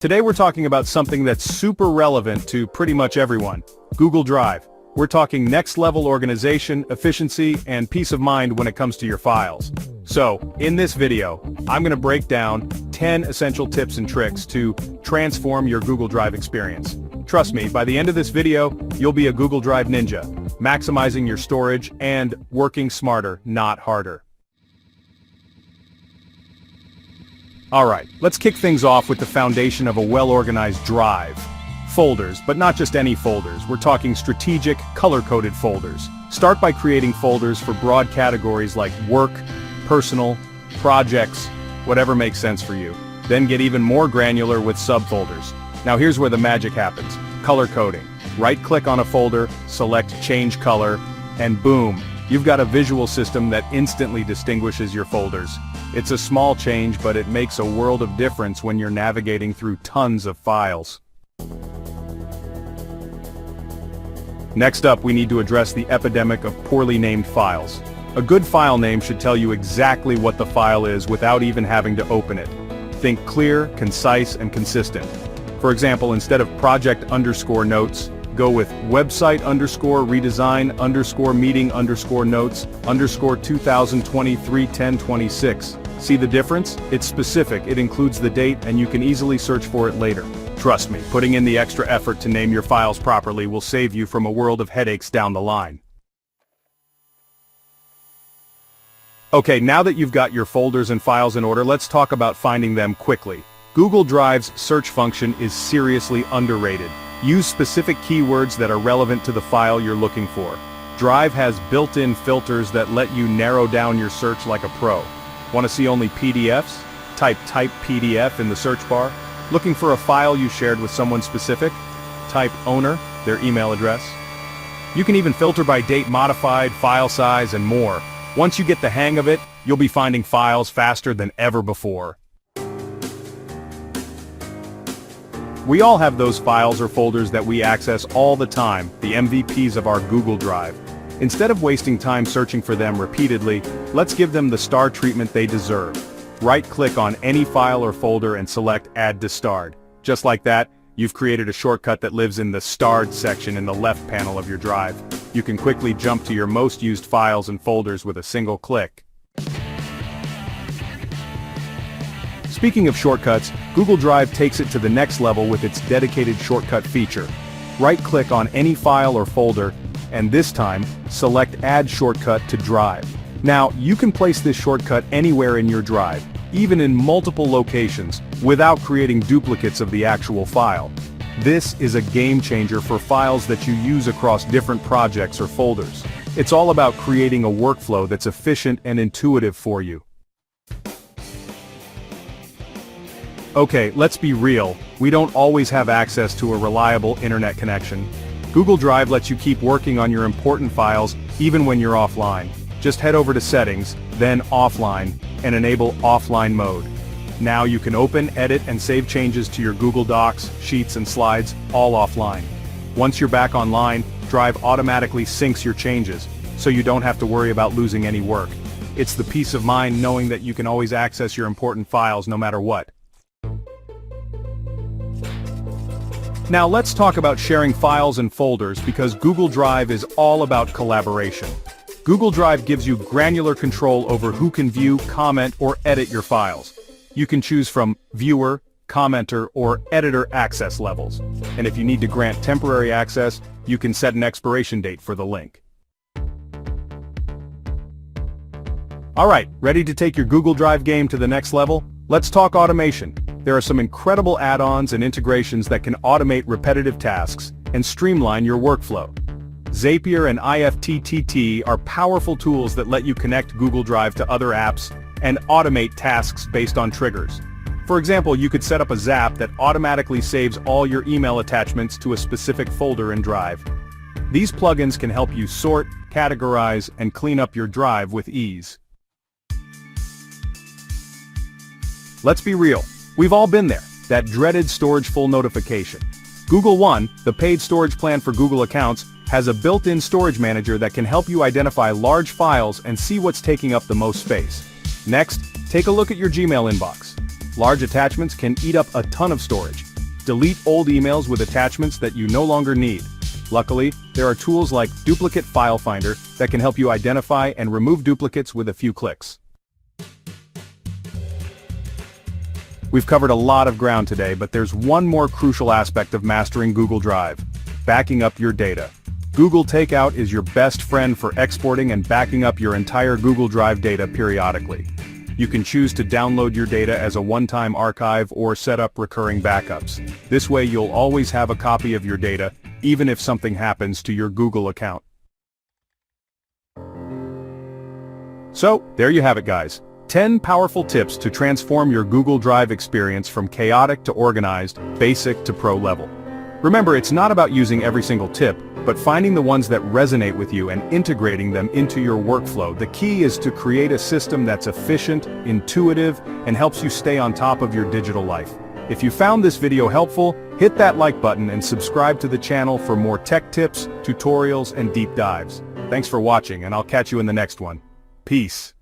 Today we're talking about something that's super relevant to pretty much everyone, Google Drive. We're talking next-level organization, efficiency, and peace of mind when it comes to your files. So, in this video, I'm going to break down 10 essential tips and tricks to transform your Google Drive experience. Trust me, by the end of this video, you'll be a Google Drive ninja, maximizing your storage and working smarter, not harder. Alright, let's kick things off with the foundation of a well-organized drive. Folders, but not just any folders. We're talking strategic, color-coded folders. Start by creating folders for broad categories like work, personal, projects, whatever makes sense for you. Then get even more granular with subfolders. Now here's where the magic happens. Color coding. Right-click on a folder, select Change Color, and boom, you've got a visual system that instantly distinguishes your folders. It's a small change, but it makes a world of difference when you're navigating through tons of files. Next up, we need to address the epidemic of poorly named files. A good file name should tell you exactly what the file is without even having to open it. Think clear, concise, and consistent. For example, instead of project_notes, go with website_redesign_meeting_notes_2023-1026. See the difference? It's specific, it includes the date, and you can easily search for it later. Trust me, putting in the extra effort to name your files properly will save you from a world of headaches down the line. Okay, now that you've got your folders and files in order, let's talk about finding them quickly. Google Drive's search function is seriously underrated. Use specific keywords that are relevant to the file you're looking for. Drive has built-in filters that let you narrow down your search like a pro. Want to see only PDFs? Type PDF in the search bar. Looking for a file you shared with someone specific? Type owner, their email address. You can even filter by date modified, file size, and more. Once you get the hang of it, you'll be finding files faster than ever before. We all have those files or folders that we access all the time, the MVPs of our Google Drive. Instead of wasting time searching for them repeatedly, let's give them the star treatment they deserve. Right-click on any file or folder and select Add to Starred. Just like that, you've created a shortcut that lives in the Starred section in the left panel of your drive. You can quickly jump to your most used files and folders with a single click. Speaking of shortcuts, Google Drive takes it to the next level with its dedicated shortcut feature. Right-click on any file or folder, and this time, select Add Shortcut to Drive. Now, you can place this shortcut anywhere in your drive, even in multiple locations, without creating duplicates of the actual file. This is a game changer for files that you use across different projects or folders. It's all about creating a workflow that's efficient and intuitive for you. Okay, let's be real, we don't always have access to a reliable internet connection. Google Drive lets you keep working on your important files even when you're offline. Just head over to Settings, then Offline, and enable Offline mode. Now you can open, edit, and save changes to your Google Docs, Sheets, and Slides, all offline. Once you're back online, Drive automatically syncs your changes, so you don't have to worry about losing any work. It's the peace of mind knowing that you can always access your important files no matter what. Now let's talk about sharing files and folders because Google Drive is all about collaboration. Google Drive gives you granular control over who can view, comment, or edit your files. You can choose from viewer, commenter, or editor access levels. And if you need to grant temporary access, you can set an expiration date for the link. Alright, ready to take your Google Drive game to the next level? Let's talk automation. There are some incredible add-ons and integrations that can automate repetitive tasks and streamline your workflow. Zapier and IFTTT are powerful tools that let you connect Google Drive to other apps and automate tasks based on triggers. For example, you could set up a Zap that automatically saves all your email attachments to a specific folder in Drive. These plugins can help you sort, categorize, and clean up your Drive with ease. Let's be real. We've all been there, that dreaded storage full notification. Google One, the paid storage plan for Google accounts, has a built-in storage manager that can help you identify large files and see what's taking up the most space. Next, take a look at your Gmail inbox. Large attachments can eat up a ton of storage, Delete old emails with attachments that you no longer need. Luckily, there are tools like Duplicate File Finder that can help you identify and remove duplicates with a few clicks. We've covered a lot of ground today, but there's one more crucial aspect of mastering Google Drive: backing up your data. Google Takeout is your best friend for exporting and backing up your entire Google Drive data periodically. You can choose to download your data as a one-time archive or set up recurring backups. This way you'll always have a copy of your data, even if something happens to your Google account. So, there you have it, guys. 10 powerful tips to transform your Google Drive experience from chaotic to organized, basic to pro level. Remember, it's not about using every single tip, but finding the ones that resonate with you and integrating them into your workflow. The key is to create a system that's efficient, intuitive, and helps you stay on top of your digital life. If you found this video helpful, hit that like button and subscribe to the channel for more tech tips, tutorials, and deep dives. Thanks for watching, and I'll catch you in the next one. Peace.